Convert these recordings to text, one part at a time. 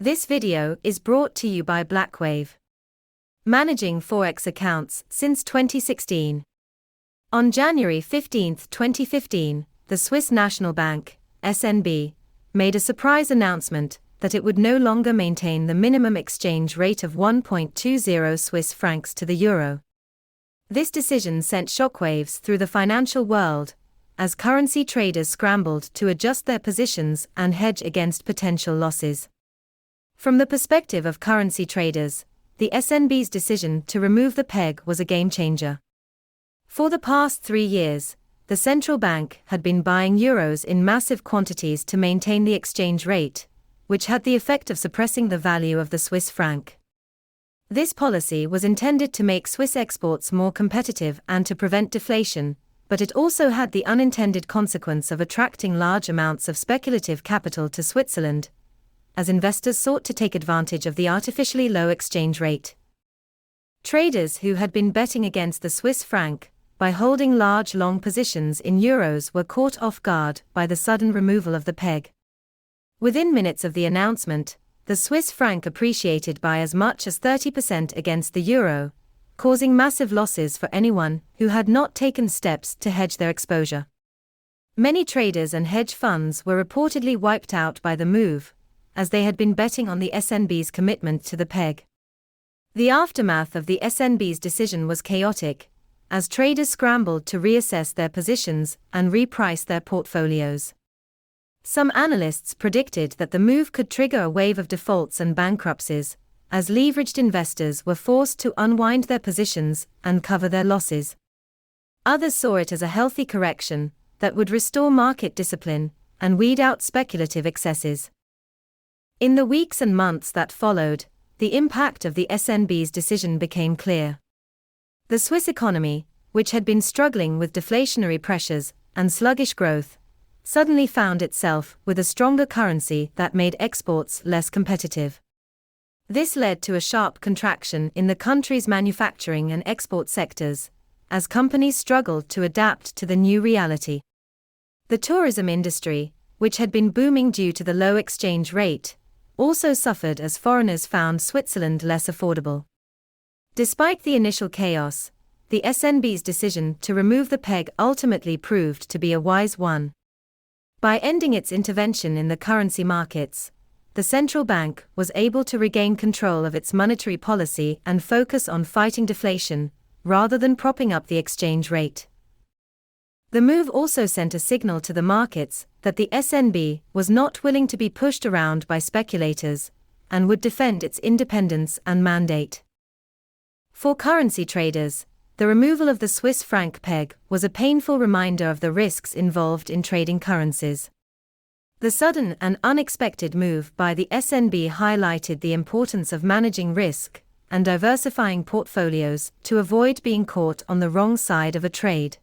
This video is brought to you by Blackwave. Managing Forex accounts since 2016. On January 15, 2015, the Swiss National Bank, SNB, made a surprise announcement that it would no longer maintain the minimum exchange rate of 1.20 Swiss francs to the euro. This decision sent shockwaves through the financial world, as currency traders scrambled to adjust their positions and hedge against potential losses. From the perspective of currency traders, the SNB's decision to remove the peg was a game-changer. For the past 3 years, the central bank had been buying euros in massive quantities to maintain the exchange rate, which had the effect of suppressing the value of the Swiss franc. This policy was intended to make Swiss exports more competitive and to prevent deflation, but it also had the unintended consequence of attracting large amounts of speculative capital to Switzerland, as investors sought to take advantage of the artificially low exchange rate. Traders who had been betting against the Swiss franc by holding large long positions in euros were caught off guard by the sudden removal of the peg. Within minutes of the announcement, the Swiss franc appreciated by as much as 30% against the euro, causing massive losses for anyone who had not taken steps to hedge their exposure. Many traders and hedge funds were reportedly wiped out by the move, as they had been betting on the SNB's commitment to the peg. The aftermath of the SNB's decision was chaotic, as traders scrambled to reassess their positions and reprice their portfolios. Some analysts predicted that the move could trigger a wave of defaults and bankruptcies, as leveraged investors were forced to unwind their positions and cover their losses. Others saw it as a healthy correction that would restore market discipline and weed out speculative excesses. In the weeks and months that followed, the impact of the SNB's decision became clear. The Swiss economy, which had been struggling with deflationary pressures and sluggish growth, suddenly found itself with a stronger currency that made exports less competitive. This led to a sharp contraction in the country's manufacturing and export sectors, as companies struggled to adapt to the new reality. The tourism industry, which had been booming due to the low exchange rate, also suffered as foreigners found Switzerland less affordable. Despite the initial chaos, the SNB's decision to remove the peg ultimately proved to be a wise one. By ending its intervention in the currency markets, the central bank was able to regain control of its monetary policy and focus on fighting deflation, rather than propping up the exchange rate. The move also sent a signal to the markets that the SNB was not willing to be pushed around by speculators, and would defend its independence and mandate. For currency traders, the removal of the Swiss franc peg was a painful reminder of the risks involved in trading currencies. The sudden and unexpected move by the SNB highlighted the importance of managing risk and diversifying portfolios to avoid being caught on the wrong side of a trade.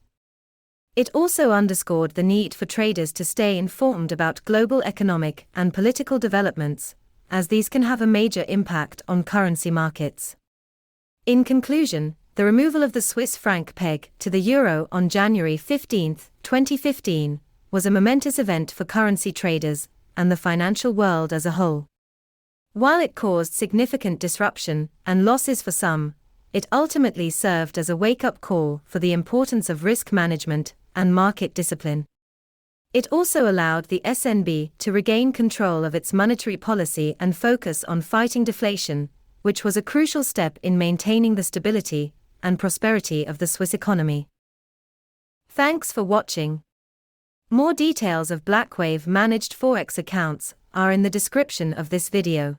It also underscored the need for traders to stay informed about global economic and political developments, as these can have a major impact on currency markets. In conclusion, the removal of the Swiss franc peg to the euro on January 15, 2015, was a momentous event for currency traders and the financial world as a whole. While it caused significant disruption and losses for some, it ultimately served as a wake-up call for the importance of risk management and market discipline. It also allowed the SNB to regain control of its monetary policy and focus on fighting deflation, which was a crucial step in maintaining the stability and prosperity of the Swiss economy. Thanks for watching. More details of Blackwave managed Forex accounts are in the description of this video.